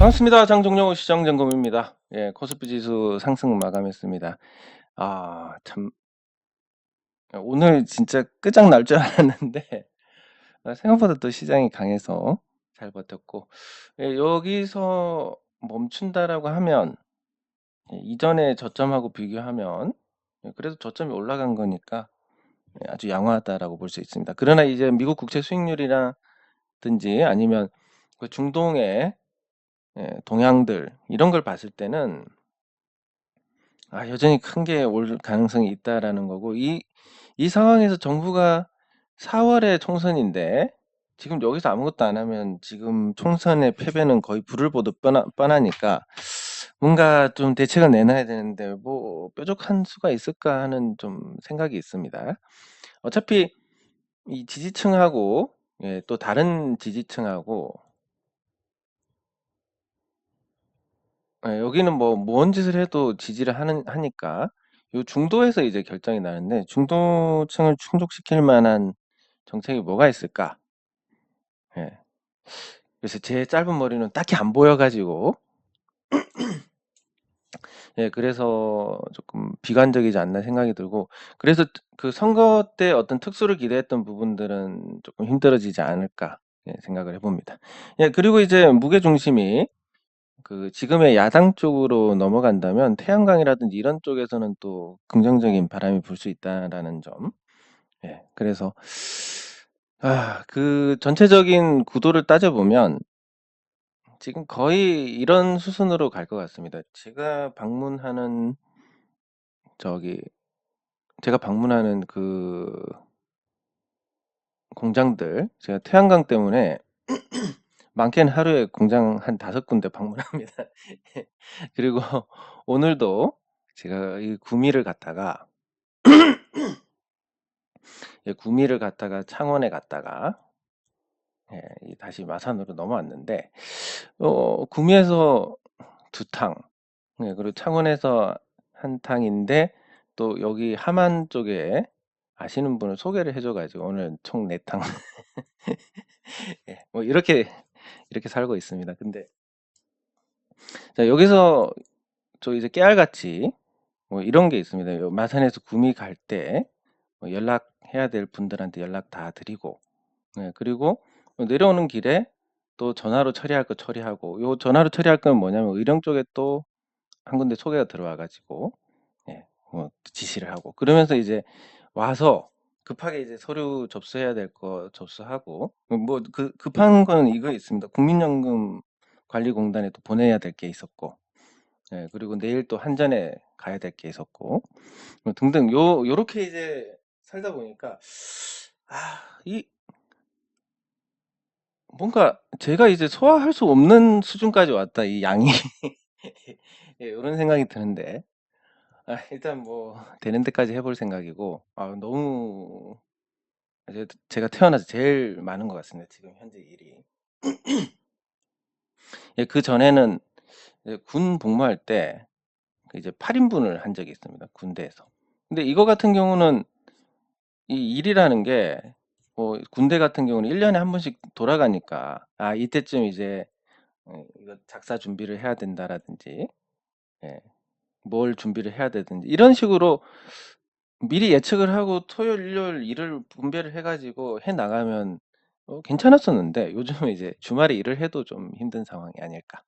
반갑습니다. 장종료 시장점검입니다. 예, 코스피 지수 상승 마감했습니다. 참 오늘 진짜 끝장날 줄 알았는데 생각보다 또 시장이 강해서 잘 버텼고, 예, 여기서 멈춘다라고 하면, 예, 이전의 저점하고 비교하면, 예, 그래도 저점이 올라간 거니까, 예, 아주 양호하다라고 볼 수 있습니다. 그러나 이제 미국 국채 수익률이라든지 아니면 그 중동의, 예, 동향들 이런 걸 봤을 때는 여전히 큰 게 올 가능성이 있다라는 거고, 이 상황에서 정부가 4월에 총선인데 지금 여기서 아무것도 안 하면 지금 총선의 패배는 거의 불을 보듯 뻔하니까 뭔가 좀 대책을 내놔야 되는데 뭐 뾰족한 수가 있을까 하는 좀 생각이 있습니다. 어차피 이 지지층하고, 예, 또 다른 지지층하고, 예, 여기는 뭐 뭔 짓을 해도 지지를 하니까 요 중도에서 이제 결정이 나는데, 중도층을 충족시킬 만한 정책이 뭐가 있을까? 예. 그래서 제 짧은 머리는 딱히 안 보여가지고, 예, 그래서 조금 비관적이지 않나 생각이 들고, 그래서 그 선거 때 어떤 특수를 기대했던 부분들은 조금 힘들어지지 않을까, 예, 생각을 해봅니다. 예, 그리고 이제 무게 중심이 그 지금의 야당 쪽으로 넘어간다면 태양광이라든지 이런 쪽에서는 또 긍정적인 바람이 불 수 있다라는 점. 예, 그래서 그 전체적인 구도를 따져보면 지금 거의 이런 수순으로 갈 것 같습니다. 저기 제가 방문하는 그 공장들, 제가 태양광 때문에 많게는 하루에 공장 한 5군데 방문합니다. 그리고 오늘도 제가 이 구미를 갔다가, 예, 구미를 갔다가 창원에 갔다가, 예, 다시 마산으로 넘어왔는데, 구미에서 2탕, 예, 그리고 창원에서 1탕인데 또 여기 함안 쪽에 아시는 분을 소개를 해줘가지고 오늘 총 4탕. 예, 뭐 이렇게 살고 있습니다. 근데 자, 여기서 저 이제 깨알같이 뭐 이런 게 있습니다. 마산에서 구미 갈 때 연락해야 될 분들한테 연락 다 드리고, 네, 그리고 내려오는 길에 또 전화로 처리할 거 처리하고, 요 전화로 처리할 건 뭐냐면 의령 쪽에 또 한 군데 소개가 들어와 가지고, 예, 뭐 지시를 하고, 그러면서 이제 와서 급하게 이제 서류 접수해야 될 거 접수하고, 뭐 급한 건 이거 있습니다. 국민연금관리공단에 또 보내야 될 게 있었고, 예, 그리고 내일 또 한전에 가야 될 게 있었고, 뭐 등등 요렇게 이제 살다 보니까 이 뭔가 제가 이제 소화할 수 없는 수준까지 왔다, 이 양이. 예, 이런 생각이 드는데, 일단 뭐 되는 데까지 해볼 생각이고, 너무 제가 태어나서 제일 많은 것 같습니다, 지금 현재 일이. 예, 그 전에는 이제 군 복무할 때 이제 8인분을 한 적이 있습니다, 군대에서. 근데 이거 같은 경우는 이 일이라는 게 뭐 군대 같은 경우는 1년에 한 번씩 돌아가니까 이때쯤 이제 이거 작사 준비를 해야 된다라든지, 예, 뭘 준비를 해야 되든지 이런 식으로 미리 예측을 하고 토요일, 일요일 일을 분배를 해가지고 해 나가면 괜찮았었는데, 요즘은 이제 주말에 일을 해도 좀 힘든 상황이 아닐까.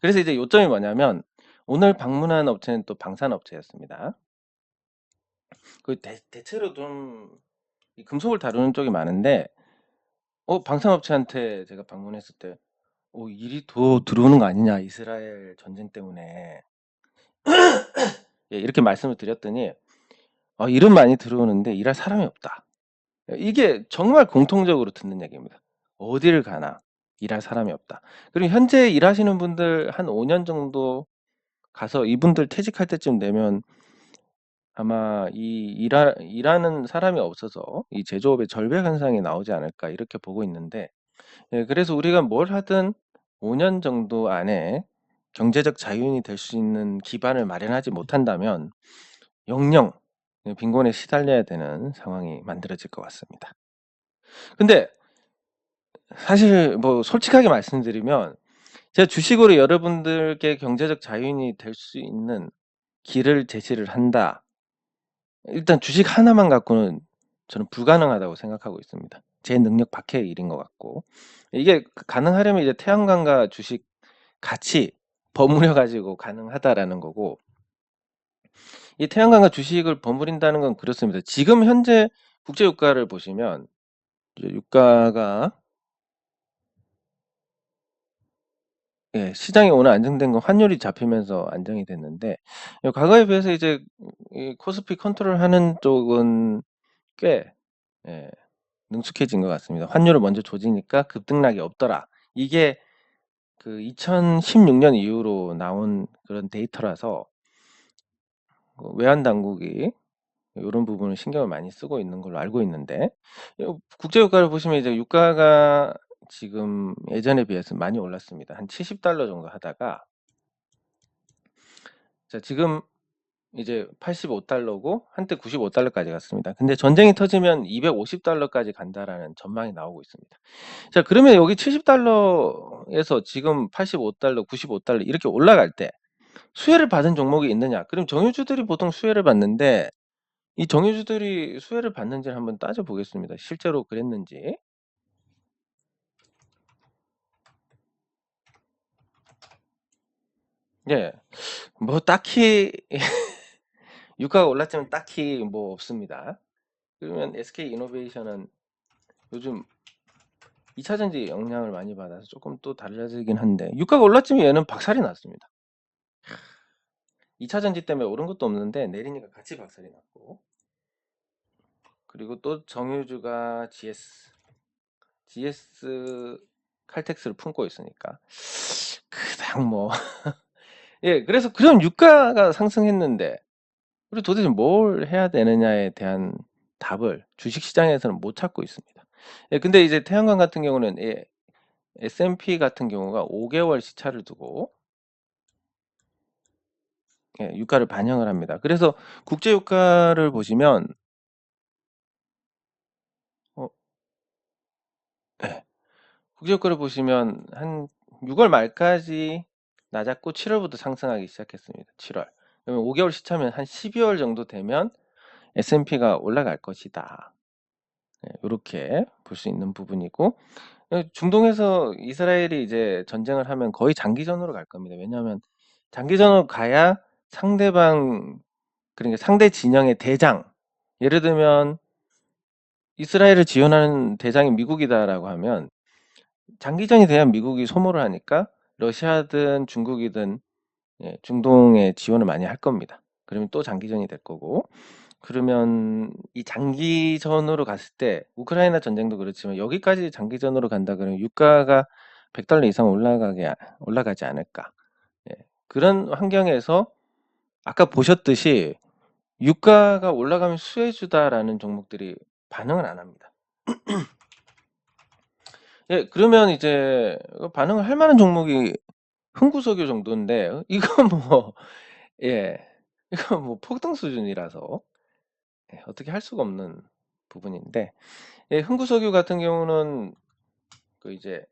그래서 이제 요점이 뭐냐면, 오늘 방문한 업체는 또 방산업체였습니다. 그 대체로 좀 이 금속을 다루는 쪽이 많은데, 방산업체한테 제가 방문했을 때 일이 더 들어오는 거 아니냐, 이스라엘 전쟁 때문에. 예, 이렇게 말씀을 드렸더니 일은 많이 들어오는데 일할 사람이 없다. 이게 정말 공통적으로 듣는 얘기입니다. 어디를 가나 일할 사람이 없다. 그리고 현재 일하시는 분들 한 5년 정도 가서 이분들 퇴직할 때쯤 되면 아마 이 일하는 사람이 없어서 이 제조업의 절벽 현상이 나오지 않을까, 이렇게 보고 있는데, 예, 그래서 우리가 뭘 하든 5년 정도 안에 경제적 자유인이 될 수 있는 기반을 마련하지 못한다면 영영, 예, 빈곤에 시달려야 되는 상황이 만들어질 것 같습니다. 근데 사실 뭐 솔직하게 말씀드리면 제가 주식으로 여러분들께 경제적 자유인이 될 수 있는 길을 제시를 한다. 일단 주식 하나만 갖고는 저는 불가능하다고 생각하고 있습니다. 제 능력 밖의 일인 것 같고. 이게 가능하려면 이제 태양광과 주식 같이 버무려 가지고 가능하다라는 거고, 이 태양광과 주식을 버무린다는 건 그렇습니다. 지금 현재 국제 유가를 보시면 이제 유가가, 예, 시장이 오늘 안정된 건 환율이 잡히면서 안정이 됐는데, 과거에 비해서 이제 이 코스피 컨트롤하는 쪽은 꽤, 예, 능숙해진 것 같습니다. 환율을 먼저 조지니까 급등락이 없더라. 이게 그 2016년 이후로 나온 그런 데이터라서 외환 당국이 요런 부분을 신경을 많이 쓰고 있는 걸로 알고 있는데, 국제 유가를 보시면 이제 유가가 지금 예전에 비해서 많이 올랐습니다. 한 $70 정도 하다가, 자, 지금 이제 $85고 한때 $95까지 갔습니다. 근데 전쟁이 터지면 $250까지 간다라는 전망이 나오고 있습니다. 자, 그러면 여기 $70에서 지금 $85, $95 이렇게 올라갈 때 수혜를 받은 종목이 있느냐? 그럼 정유주들이 보통 수혜를 받는데, 이 정유주들이 수혜를 받는지를 한번 따져 보겠습니다. 실제로 그랬는지. 예. 뭐 딱히 유가가 올랐지만 딱히 뭐 없습니다. 그러면 SK이노베이션은 요즘 2차 전지 영향을 많이 받아서 조금 또 달라지긴 한데, 유가가 올랐지만 얘는 박살이 났습니다. 2차 전지 때문에 오른 것도 없는데 내리니까 같이 박살이 났고, 그리고 또 정유주가 GS 칼텍스를 품고 있으니까 그냥 뭐 예, 그래서 그런 유가가 상승했는데 우리 도대체 뭘 해야 되느냐에 대한 답을 주식 시장에서는 못 찾고 있습니다. 예, 근데 이제 태양광 같은 경우는, 예, S&P 같은 경우가 5개월 시차를 두고, 예, 유가를 반영을 합니다. 그래서 국제 유가를 보시면, 어, 예, 국제 유가를 보시면 한 6월 말까지 낮았고 7월부터 상승하기 시작했습니다. 7월. 그러면 5개월 시차면 한 12월 정도 되면 S&P가 올라갈 것이다. 이렇게 볼 수 있는 부분이고, 중동에서 이스라엘이 이제 전쟁을 하면 거의 장기전으로 갈 겁니다. 왜냐하면 장기전으로 가야 상대방, 그러니까 상대 진영의 대장, 예를 들면 이스라엘을 지원하는 대장이 미국이다라고 하면 장기전이 돼야 미국이 소모를 하니까 러시아든 중국이든, 예, 중동에 지원을 많이 할 겁니다. 그러면 또 장기전이 될 거고, 그러면 이 장기전으로 갔을 때 우크라이나 전쟁도 그렇지만 여기까지 장기전으로 간다 그러면 유가가 $100 이상 올라가지 않을까. 예. 그런 환경에서 아까 보셨듯이 유가가 올라가면 수혜주다라는 종목들이 반응을 안 합니다. 예, 그러면 이제 반응을 할 만한 종목이 흥구석유 정도인데, 이건 뭐, 예, 이건 뭐 폭등 수준이라서, 예, 어떻게 할 수가 없는 부분인데, 예, 흥구석유 같은 경우는 그 이제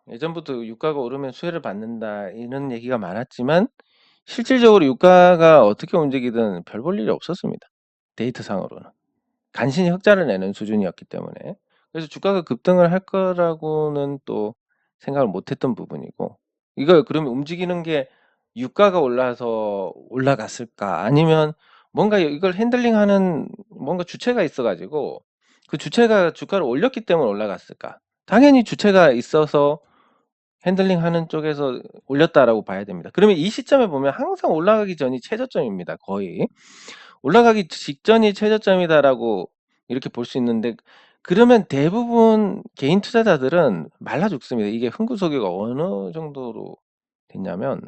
예전부터 유가가 오르면 수혜를 받는다 이런 얘기가 많았지만 실질적으로 유가가 어떻게 움직이든 별 볼 일이 없었습니다. 데이터상으로는 간신히 흑자를 내는 수준이었기 때문에, 그래서 주가가 급등을 할 거라고는 또 생각을 못했던 부분이고, 이거 그러면 움직이는 게 유가가 올라서 올라갔을까, 아니면 뭔가 이걸 핸들링하는 뭔가 주체가 있어가지고 그 주체가 주가를 올렸기 때문에 올라갔을까? 당연히 주체가 있어서 핸들링하는 쪽에서 올렸다라고 봐야 됩니다. 그러면 이 시점에 보면 항상 올라가기 전이 최저점입니다. 거의 올라가기 직전이 최저점이다라고 이렇게 볼 수 있는데, 그러면 대부분 개인 투자자들은 말라 죽습니다. 이게 흥구석유가 어느 정도로 됐냐면,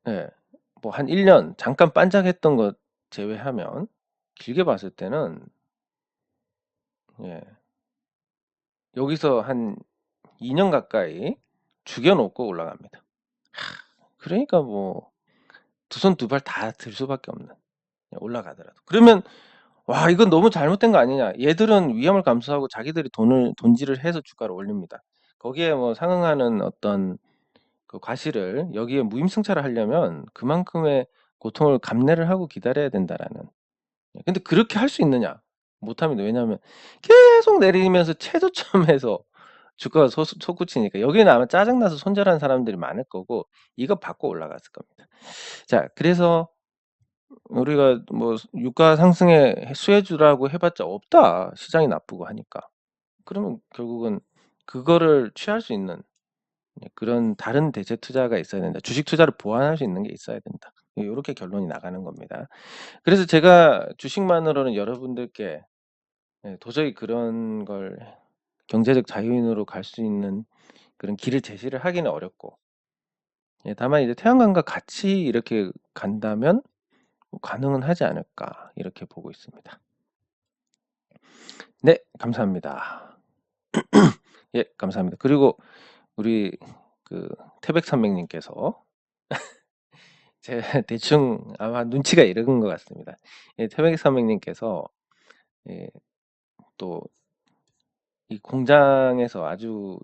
예, 뭐 한 1년 잠깐 반짝했던 것 제외하면 길게 봤을 때는, 예, 여기서 한 2년 가까이 죽여놓고 올라갑니다. 그러니까 뭐 두 손 두 발 다 들 수밖에 없는, 올라가더라도. 그러면 와, 이건 너무 잘못된 거 아니냐. 얘들은 위험을 감수하고 자기들이 돈질을 해서 주가를 올립니다. 거기에 뭐 상응하는 어떤 그 과실을 여기에 무임승차를 하려면 그만큼의 고통을 감내를 하고 기다려야 된다라는. 근데 그렇게 할 수 있느냐? 못합니다. 왜냐하면 계속 내리면서 최저점에서 주가가 솟구치니까 여기는 아마 짜증나서 손절한 사람들이 많을 거고 이거 받고 올라갔을 겁니다. 자, 그래서 우리가 뭐 유가 상승에 수혜주라고 해봤자 없다. 시장이 나쁘고 하니까. 그러면 결국은 그거를 취할 수 있는 그런 다른 대체 투자가 있어야 된다. 주식 투자를 보완할 수 있는 게 있어야 된다. 요렇게 결론이 나가는 겁니다. 그래서 제가 주식만으로는 여러분들께 도저히 그런 걸 경제적 자유인으로 갈 수 있는 그런 길을 제시를 하기는 어렵고, 다만 이제 태양광과 같이 이렇게 간다면 가능은 하지 않을까 이렇게 보고 있습니다. 네, 감사합니다. 예, 감사합니다. 그리고 우리 그 태백산맥님께서 제가 대충 아마 눈치가 익은 것 같습니다. 예, 태백산맥님께서 예, 또 이 공장에서 아주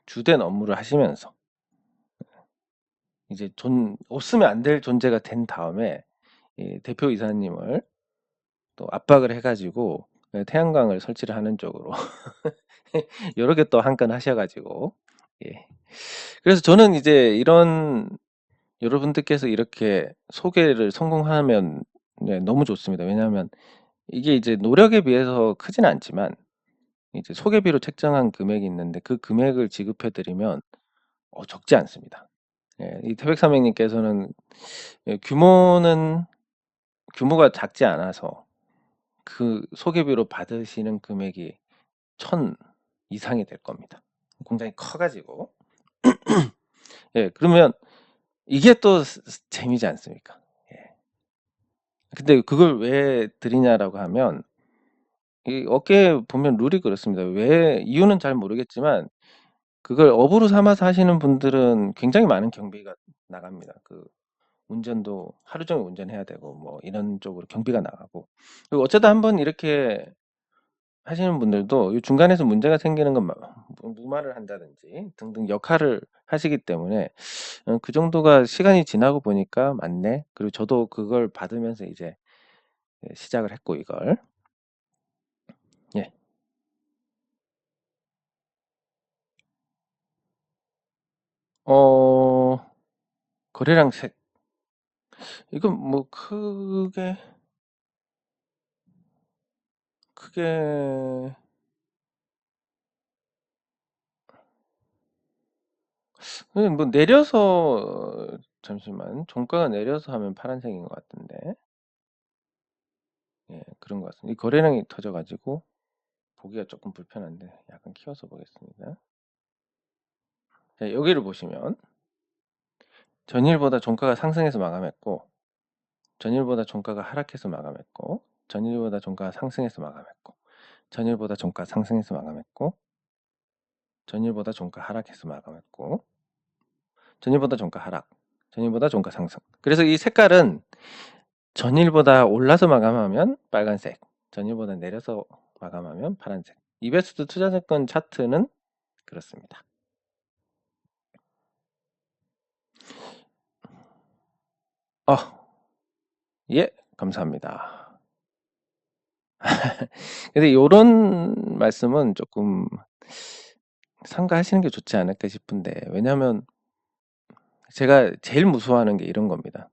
주된 업무를 하시면서 이제 없으면 안 될 존재가 된 다음에 이 대표 이사님을 또 압박을 해가지고 태양광을 설치를 하는 쪽으로 여러 개 또 한 건 하셔가지고 예. 그래서 저는 이제 이런 여러분들께서 이렇게 소개를 성공하면 너무 좋습니다. 왜냐하면 이게 이제 노력에 비해서 크진 않지만 이제 소개비로 책정한 금액이 있는데 그 금액을 지급해 드리면 적지 않습니다. 예, 이 태백산맥님께서는 규모가 작지 않아서 그 소개비로 받으시는 금액이 1000 이상이 될 겁니다. 공장이 커가지고. 예, 그러면 이게 또 재미지 않습니까? 예. 근데 그걸 왜 드리냐라고 하면 이 업계에 보면 룰이 그렇습니다. 왜 이유는 잘 모르겠지만 그걸 업으로 삼아서 하시는 분들은 굉장히 많은 경비가 나갑니다. 그 운전도 하루 종일 운전해야 되고 뭐 이런 쪽으로 경비가 나가고 그리고 어쩌다 한번 이렇게 하시는 분들도 이 중간에서 문제가 생기는 건 무마를 한다든지 등등 역할을 하시기 때문에 그 정도가 시간이 지나고 보니까 맞네. 그리고 저도 그걸 받으면서 이제 시작을 했고 이걸 예. 거래량 색 이건 뭐 크게 그냥 뭐 내려서 잠시만 종가가 내려서 하면 파란색인 것 같은데 예 그런 것 같습니다. 이 거래량이 터져가지고 보기가 조금 불편한데 약간 키워서 보겠습니다. 자, 여기를 보시면 전일보다 종가가 상승해서 마감했고 전일보다 종가가 하락해서 마감했고 전일보다 종가가 상승해서 마감했고 전일보다 종가 상승해서 마감했고 전일보다 종가 하락해서 마감했고 전일보다 종가 하락 전일보다 종가 상승. 그래서 이 색깔은 전일보다 올라서 마감하면 빨간색 전일보다 내려서 마감하면 파란색. 이베스트 투자증권 차트는 그렇습니다. 예, 감사합니다. 근데 요런 말씀은 조금 삼가하시는 게 좋지 않을까 싶은데 왜냐하면 제가 제일 무서워하는 게 이런 겁니다.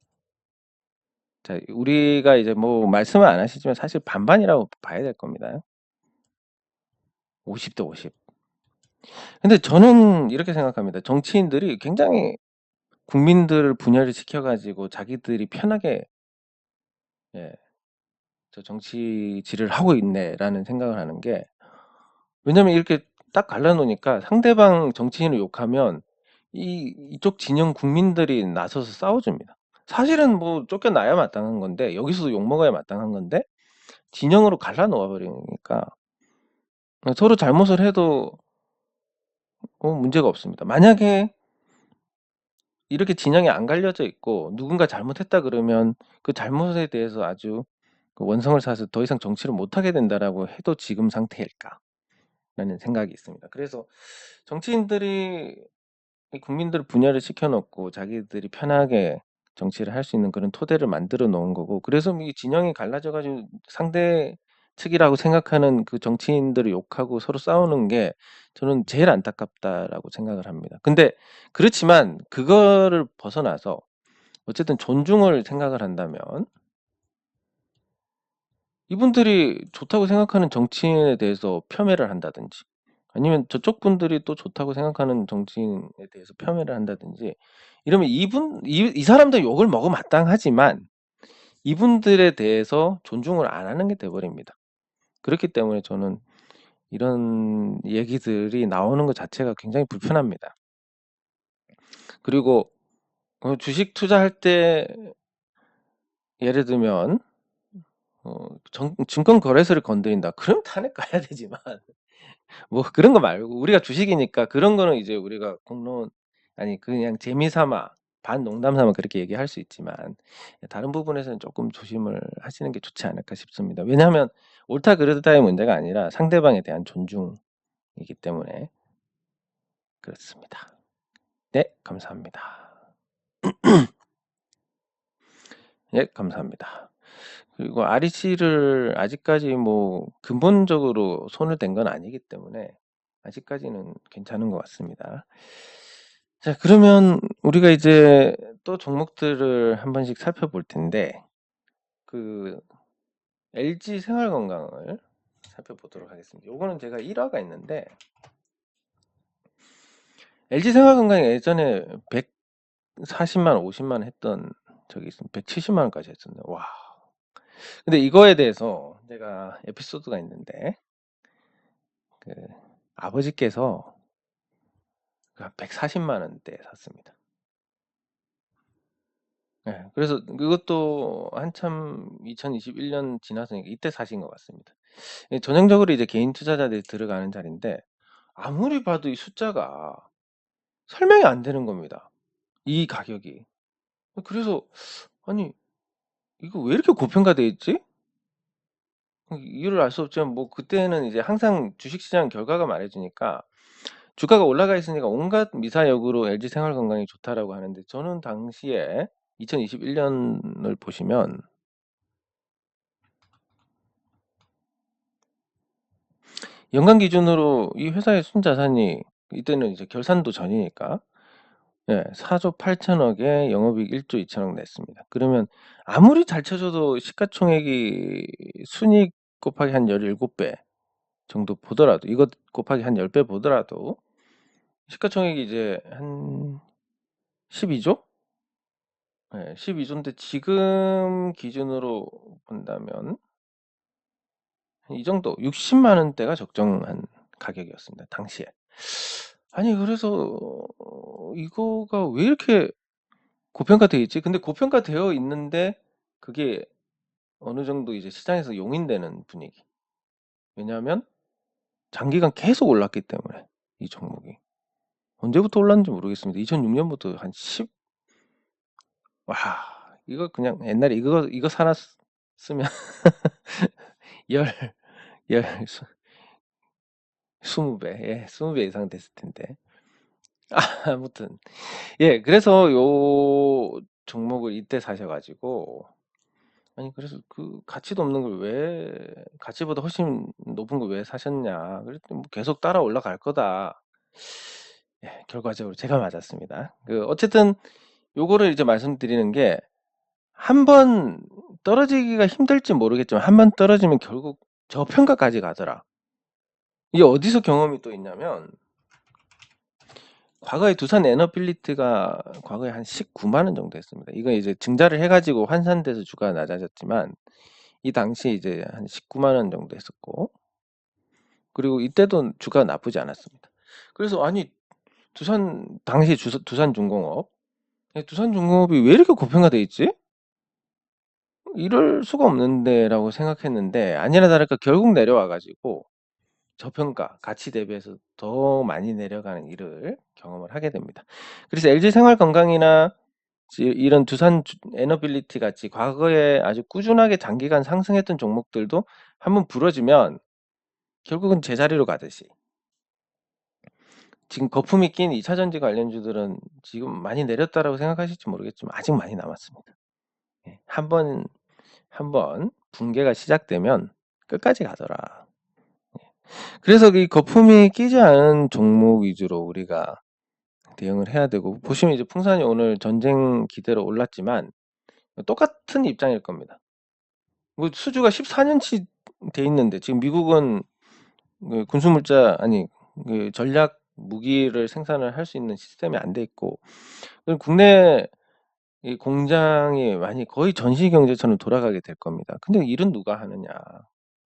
자, 우리가 이제 뭐 말씀을 안 하시지만 사실 반반이라고 봐야 될 겁니다. 50대 50. 근데 저는 이렇게 생각합니다. 정치인들이 굉장히 국민들을 분열을 시켜가지고 자기들이 편하게 예, 저 정치질을 하고 있네라는 생각을 하는 게 왜냐면 이렇게 딱 갈라놓으니까 상대방 정치인을 욕하면 이쪽 진영 국민들이 나서서 싸워줍니다. 사실은 뭐 쫓겨나야 마땅한 건데 여기서도 욕먹어야 마땅한 건데 진영으로 갈라놓아 버리니까 서로 잘못을 해도 문제가 없습니다. 만약에 이렇게 진영이 안 갈려져 있고 누군가 잘못했다 그러면 그 잘못에 대해서 아주 그 원성을 사서 더 이상 정치를 못하게 된다라고 해도 지금 상태일까? 생각이 있습니다. 그래서 정치인들이 이 국민들을 분열을 시켜놓고 자기들이 편하게 정치를 할 수 있는 그런 토대를 만들어 놓은 거고, 그래서 이 진영이 갈라져가지고 상대 측이라고 생각하는 그 정치인들을 욕하고 서로 싸우는 게 저는 제일 안타깝다라고 생각을 합니다. 근데 그렇지만 그거를 벗어나서 어쨌든 존중을 생각을 한다면 이분들이 좋다고 생각하는 정치인에 대해서 폄훼를 한다든지, 아니면 저쪽 분들이 또 좋다고 생각하는 정치인에 대해서 폄훼를 한다든지 이러면 이 사람들 욕을 먹어 마땅하지만 이분들에 대해서 존중을 안 하는 게 돼 버립니다. 그렇기 때문에 저는 이런 얘기들이 나오는 것 자체가 굉장히 불편합니다. 그리고 주식 투자할 때 예를 들면 증권 거래소를 건드린다. 그럼 탄핵 가야 되지만 뭐 그런 거 말고 우리가 주식이니까 그런 거는 이제 우리가 공론 아니 그냥 재미삼아 반농담삼아 그렇게 얘기할 수 있지만 다른 부분에서는 조금 조심을 하시는 게 좋지 않을까 싶습니다. 왜냐하면 옳다 그르다의 문제가 아니라 상대방에 대한 존중이기 때문에 그렇습니다. 네, 감사합니다. 네, 감사합니다. 그리고 REC를 아직까지 뭐 근본적으로 손을 댄 건 아니기 때문에 아직까지는 괜찮은 것 같습니다. 자, 그러면 우리가 이제 또 종목들을 한 번씩 살펴볼 텐데 그 LG 생활건강을 살펴보도록 하겠습니다. 요거는 제가 1화가 있는데 LG 생활건강이 예전에 140만, 50만 했던 적이 있습니다. 170만 원까지 했었네. 와. 근데 이거에 대해서 제가 에피소드가 있는데 그 아버지께서 140만 원대에 샀습니다. 네, 그래서 그것도 한참 2021년 지나서니까 이때 사신 것 같습니다. 전형적으로 이제 개인 투자자들이 들어가는 자리인데 아무리 봐도 이 숫자가 설명이 안 되는 겁니다. 이 가격이. 그래서 아니 이거 왜 이렇게 고평가돼 있지? 이유를 알 수 없지만 뭐 그때는 이제 항상 주식시장 결과가 말해주니까 주가가 올라가 있으니까 온갖 미사역으로 LG 생활건강이 좋다라고 하는데 저는 당시에 2021년을 보시면 연간 기준으로 이 회사의 순자산이 이때는 이제 결산도 전이니까 4조 8천억에 영업이익 1조 2천억 냈습니다. 그러면 아무리 잘 쳐줘도 시가총액이 순이익 곱하기 한 17배 정도 보더라도 이것 곱하기 한 10배 보더라도 시가총액이 이제 한 12조? 12조인데 지금 기준으로 본다면 이 정도 60만 원대가 적정한 가격이었습니다. 당시에. 아니 그래서 이거가 왜 이렇게 고평가되어 있지? 근데 고평가되어 있는데 그게 어느 정도 이제 시장에서 용인되는 분위기. 왜냐하면 장기간 계속 올랐기 때문에 이 종목이. 언제부터 올랐는지 모르겠습니다. 2006년부터 한 10, 와, 이거 그냥 옛날에 이거 사놨으면 열, 열, 20배, 20배 이상 됐을 텐데. 아무튼 그래서 요 종목을 이때 사셔가지고 아니 그래서 그 가치도 없는 걸 왜 가치보다 훨씬 높은 걸 왜 사셨냐 그랬더니 뭐 계속 따라 올라갈 거다. 결과적으로 제가 맞았습니다. 어쨌든 요거를 이제 말씀드리는 게 한 번 떨어지기가 힘들지 모르겠지만 한 번 떨어지면 결국 저평가까지 가더라. 이게 어디서 경험이 또 있냐면 과거에 두산 에너빌리티가 과거에 한 19만 원 정도 했습니다. 이거 이제 증자를 해가지고 환산돼서 주가가 낮아졌지만 이 당시 이제 한 19만 원 정도 했었고 그리고 이때도 주가가 나쁘지 않았습니다. 그래서 아니 당시 두산중공업 두산중공업이 왜 이렇게 고평가돼 있지? 이럴 수가 없는데라고 생각했는데 아니나 다를까 결국 내려와가지고 저평가, 가치 대비해서 더 많이 내려가는 일을 경험을 하게 됩니다. 그래서 LG생활건강이나 이런 두산 에너빌리티 같이 과거에 아주 꾸준하게 장기간 상승했던 종목들도 한번 부러지면 결국은 제자리로 가듯이 지금 거품이 낀 2차 전지 관련주들은 지금 많이 내렸다라고 생각하실지 모르겠지만 아직 많이 남았습니다. 예. 한번 붕괴가 시작되면 끝까지 가더라. 그래서 이 거품이 끼지 않은 종목 위주로 우리가 대응을 해야 되고, 보시면 이제 풍산이 오늘 전쟁 기대로 올랐지만 똑같은 입장일 겁니다. 뭐 수주가 14년치 돼 있는데 지금 미국은 그 군수물자 아니 그 전략 무기를 생산을 할 수 있는 시스템이 안 돼 있고, 국내 이 공장이 많이 거의 전시 경제처럼 돌아가게 될 겁니다. 근데 일은 누가 하느냐?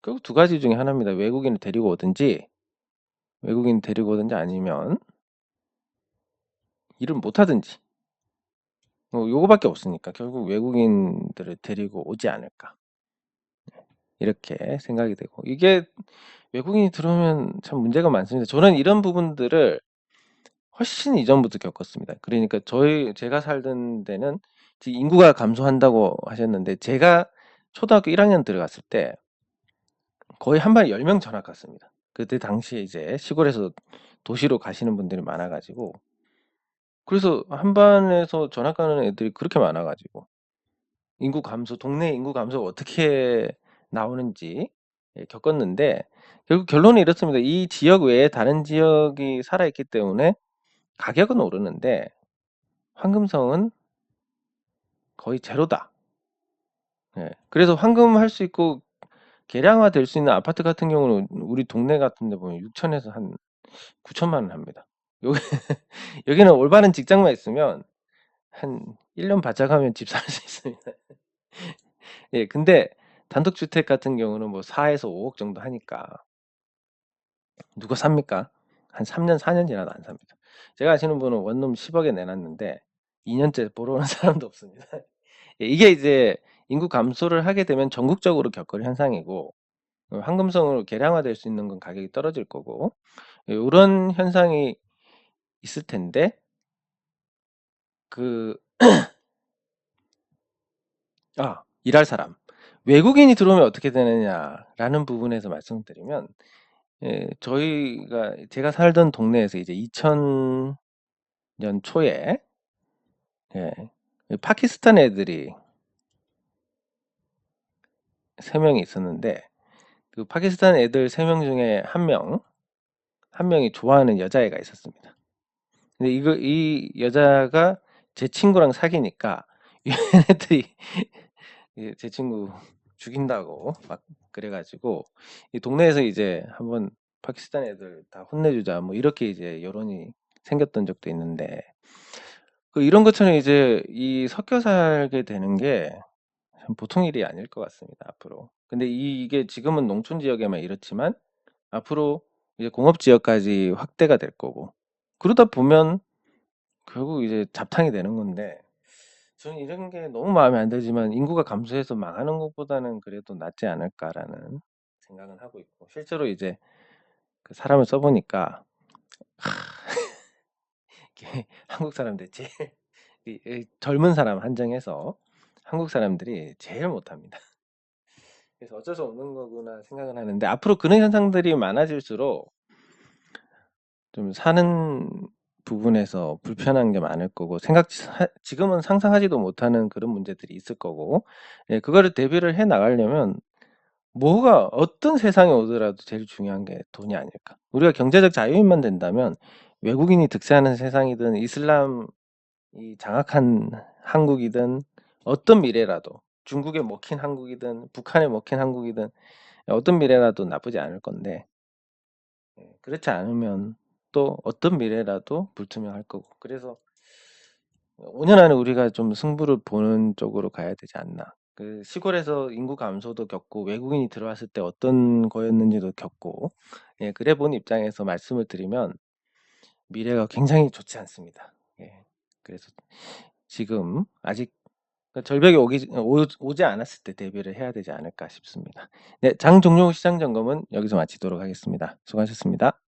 결국 두 가지 중에 하나입니다. 외국인 데리고 오든지 아니면 일을 못 하든지. 뭐 요거밖에 없으니까 결국 외국인들을 데리고 오지 않을까. 이렇게 생각이 되고, 이게 외국인이 들어오면 참 문제가 많습니다. 저는 이런 부분들을 훨씬 이전부터 겪었습니다. 그러니까 제가 살던 데는 지금 인구가 감소한다고 하셨는데, 제가 초등학교 1학년 들어갔을 때 거의 한 반에 10명 전학 갔습니다. 그때 당시에 이제 시골에서 도시로 가시는 분들이 많아가지고, 그래서 한 반에서 전학 가는 애들이 그렇게 많아가지고, 동네 인구 감소가 어떻게 나오는지 겪었는데, 결국 결론은 이렇습니다. 이 지역 외에 다른 지역이 살아있기 때문에 가격은 오르는데 황금성은 거의 제로다. 예. 그래서 황금할 수 있고 개량화 될 수 있는 아파트 같은 경우는 우리 동네 같은 데 보면 6천에서 한 9천만 원 합니다. 여기, 여기는 올바른 직장만 있으면 한 1년 바짝 하면 집 살 수 있습니다. 예, 근데 단독주택 같은 경우는 뭐 4에서 5억 정도 하니까 누가 삽니까? 한 3년, 4년 지나도 안 삽니다. 제가 아시는 분은 원룸 10억에 내놨는데 2년째 보러 오는 사람도 없습니다. 예, 이게 이제 인구 감소를 하게 되면 전국적으로 겪을 현상이고, 황금성으로 개량화될 수 있는 건 가격이 떨어질 거고, 이런 현상이 있을 텐데, 그, 일할 사람. 외국인이 들어오면 어떻게 되느냐라는 부분에서 말씀을 드리면, 예, 제가 살던 동네에서 이제 2000년 초에, 예, 파키스탄 애들이 3명이 있었는데, 그 파키스탄 애들 3명 중에 한 명이 좋아하는 여자애가 있었습니다. 근데 이 여자가 제 친구랑 사귀니까 얘네들이 제 친구 죽인다고 막 그래가지고, 이 동네에서 이제 한번 파키스탄 애들 다 혼내주자 뭐 이렇게 이제 여론이 생겼던 적도 있는데, 이런 것처럼 이제 이 섞여 살게 되는 게 참 보통 일이 아닐 것 같습니다, 앞으로. 근데 이게 지금은 농촌 지역에만 이렇지만 앞으로 이제 공업 지역까지 확대가 될 거고, 그러다 보면 결국 이제 잡탕이 되는 건데, 저는 이런 게 너무 마음에 안 들지만 인구가 감소해서 망하는 것보다는 그래도 낫지 않을까라는 생각은 하고 있고, 실제로 이제 그 사람을 써보니까 이게 한국 사람들 제일 이 젊은 사람 한정해서 한국 사람들이 제일 못합니다. 그래서 어쩔 수 없는 거구나 생각은 하는데, 앞으로 그런 현상들이 많아질수록 좀 사는 부분에서 불편한 게 많을 거고, 지금은 상상하지도 못하는 그런 문제들이 있을 거고, 예, 그거를 대비를 해 나가려면 어떤 세상이 오더라도 제일 중요한 게 돈이 아닐까. 우리가 경제적 자유인만 된다면 외국인이 득세하는 세상이든 이슬람이 장악한 한국이든 어떤 미래라도, 중국에 먹힌 한국이든 북한에 먹힌 한국이든 어떤 미래라도 나쁘지 않을 건데, 그렇지 않으면 또 어떤 미래라도 불투명할 거고, 그래서 5년 안에 우리가 좀 승부를 보는 쪽으로 가야 되지 않나. 그 시골에서 인구 감소도 겪고 외국인이 들어왔을 때 어떤 거였는지도 겪고, 예, 그래 본 입장에서 말씀을 드리면 미래가 굉장히 좋지 않습니다. 예, 그래서 지금 아직 절벽이 오지 않았을 때 대비를 해야 되지 않을까 싶습니다. 네, 장 종료 시장 점검은 여기서 마치도록 하겠습니다. 수고하셨습니다.